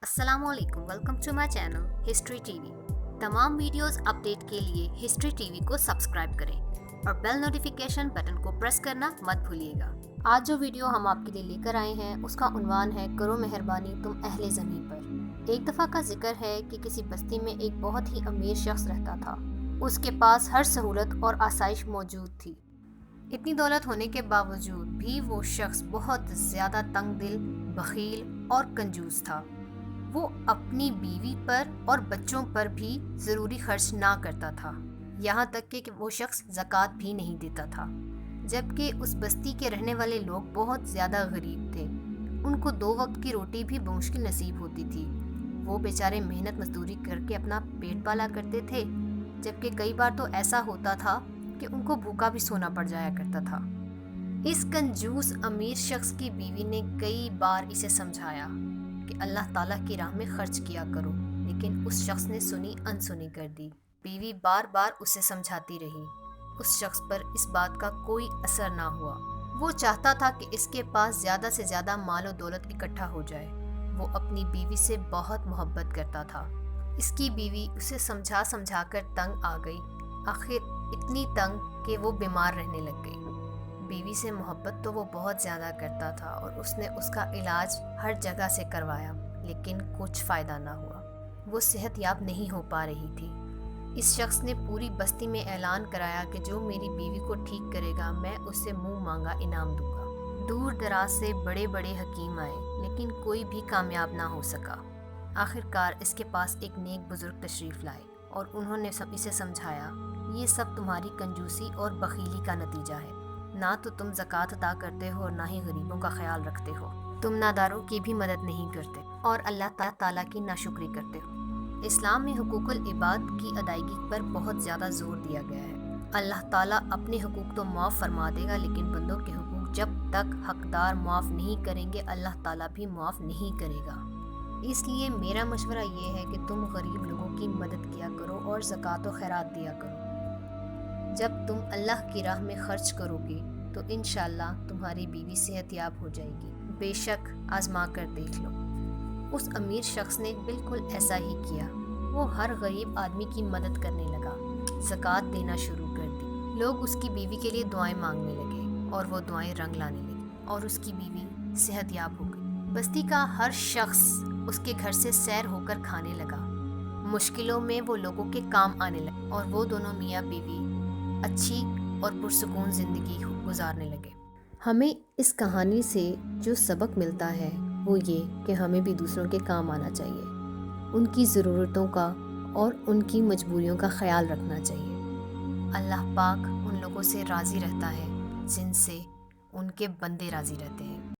السلام علیکم، welcome to my channel history TV وی۔ تمام ویڈیوز اپڈیٹ کے لیے ہسٹری ٹی وی کو سبسکرائب کریں اور بیل نوٹیفیکیشن بٹن کو پریس کرنا مت بھولیے گا۔ آج جو ویڈیو ہم آپ کے لیے لے کر آئے ہیں اس کا عنوان ہے کرو مہربانی تم اہل زمیں پر۔ ایک دفعہ کا ذکر ہے کہ کسی بستی میں ایک بہت ہی امیر شخص رہتا تھا۔ اس کے پاس ہر سہولت اور آسائش موجود تھی۔ اتنی دولت ہونے کے باوجود بھی وہ شخص بہت زیادہ تنگ دل، بخیل اور کنجوس تھا۔ وہ اپنی بیوی پر اور بچوں پر بھی ضروری خرچ نہ کرتا تھا، یہاں تک کہ وہ شخص زکوٰۃ بھی نہیں دیتا تھا، جبکہ اس بستی کے رہنے والے لوگ بہت زیادہ غریب تھے۔ ان کو 2 وقت کی روٹی بھی بمشکل نصیب ہوتی تھی۔ وہ بیچارے محنت مزدوری کر کے اپنا پیٹ پالا کرتے تھے، جبکہ کئی بار تو ایسا ہوتا تھا کہ ان کو بھوکا بھی سونا پڑ جایا کرتا تھا۔ اس کنجوس امیر شخص کی بیوی نے کئی بار اسے سمجھایا کہ اللہ تعالیٰ کی راہ میں خرچ کیا کرو، لیکن اس شخص نے سنی انسنی کر دی۔ بیوی بار بار اسے سمجھاتی رہی، اس شخص پر اس بات کا کوئی اثر نہ ہوا۔ وہ چاہتا تھا کہ اس کے پاس زیادہ سے زیادہ مال و دولت اکٹھا ہو جائے۔ وہ اپنی بیوی سے بہت محبت کرتا تھا۔ اس کی بیوی اسے سمجھا سمجھا کر تنگ آ گئی، آخر اتنی تنگ کہ وہ بیمار رہنے لگ گئی۔ بیوی سے محبت تو وہ بہت زیادہ کرتا تھا اور اس نے اس کا علاج ہر جگہ سے کروایا، لیکن کچھ فائدہ نہ ہوا۔ وہ صحت یاب نہیں ہو پا رہی تھی۔ اس شخص نے پوری بستی میں اعلان کرایا کہ جو میری بیوی کو ٹھیک کرے گا میں اسے منہ مانگا انعام دوں گا۔ دور دراز سے بڑے بڑے حکیم آئے، لیکن کوئی بھی کامیاب نہ ہو سکا۔ آخر کار اس کے پاس ایک نیک بزرگ تشریف لائے اور انہوں نے اسے سمجھایا، یہ سب تمہاری کنجوسی اور بخیلی کا نتیجہ ہے۔ نہ تو تم زکوٰۃ ادا کرتے ہو اور نہ ہی غریبوں کا خیال رکھتے ہو۔ تم ناداروں کی بھی مدد نہیں کرتے اور اللہ تعالیٰ کی ناشکری کرتے ہو۔ اسلام میں حقوق العباد کی ادائیگی پر بہت زیادہ زور دیا گیا ہے۔ اللہ تعالیٰ اپنے حقوق تو معاف فرما دے گا، لیکن بندوں کے حقوق جب تک حقدار معاف نہیں کریں گے اللہ تعالیٰ بھی معاف نہیں کرے گا۔ اس لیے میرا مشورہ یہ ہے کہ تم غریب لوگوں کی مدد کیا کرو اور زکوٰۃ و خیرات دیا کرو۔ جب تم اللہ کی راہ میں خرچ کرو گے تو انشاءاللہ تمہاری بیوی صحت یاب ہو جائے گی۔ بے شک آزما کر دیکھ لو۔ اس امیر شخص نے بالکل ایسا ہی کیا۔ وہ ہر غریب آدمی کی مدد کرنے لگا، زکوٰۃ دینا شروع کر دی۔ لوگ اس کی بیوی کے لیے دعائیں مانگنے لگے اور وہ دعائیں رنگ لانے لگی اور اس کی بیوی صحت یاب ہو گئی۔ بستی کا ہر شخص اس کے گھر سے سیر ہو کر کھانے لگا۔ مشکلوں میں وہ لوگوں کے کام آنے لگے اور وہ دونوں میاں بیوی اچھی اور پرسکون زندگی گزارنے لگے۔ ہمیں اس کہانی سے جو سبق ملتا ہے وہ یہ کہ ہمیں بھی دوسروں کے کام آنا چاہیے، ان کی ضرورتوں کا اور ان کی مجبوریوں کا خیال رکھنا چاہیے۔ اللہ پاک ان لوگوں سے راضی رہتا ہے جن سے ان کے بندے راضی رہتے ہیں۔